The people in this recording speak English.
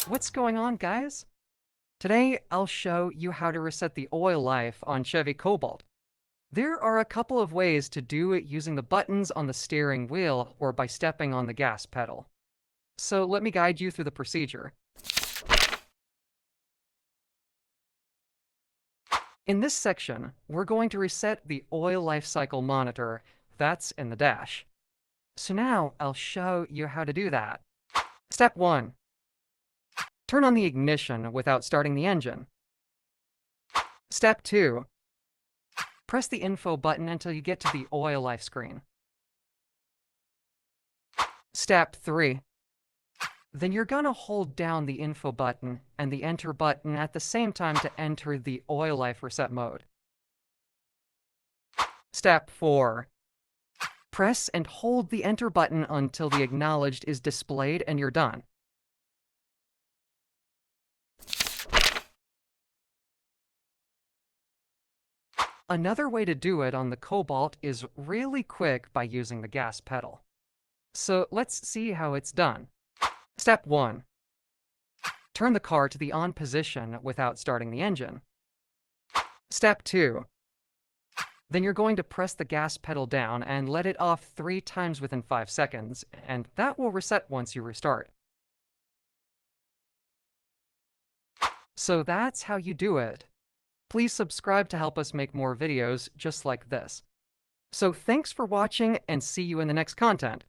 What's going on, guys? Today, I'll show you how to reset the oil life on Chevy Cobalt. There are a couple of ways to do it using the buttons on the steering wheel or by stepping on the gas pedal. So let me guide you through the procedure. In this section, we're going to reset the oil life cycle monitor that's in the dash. So now I'll show you how to do that. Step 1. Turn on the ignition without starting the engine. Step 2. Press the info button until you get to the oil life screen. Step 3. Then you're gonna hold down the info button and the enter button at the same time to enter the oil life reset mode. Step 4. Press and hold the enter button until the acknowledged is displayed and you're done. Another way to do it on the Cobalt is really quick by using the gas pedal. So let's see how it's done. Step 1. Turn the car to the on position without starting the engine. Step 2. Then you're going to press the gas pedal down and let it off 3 times within 5 seconds, and that will reset once you restart. So that's how you do it. Please subscribe to help us make more videos just like this. So thanks for watching and see you in the next content.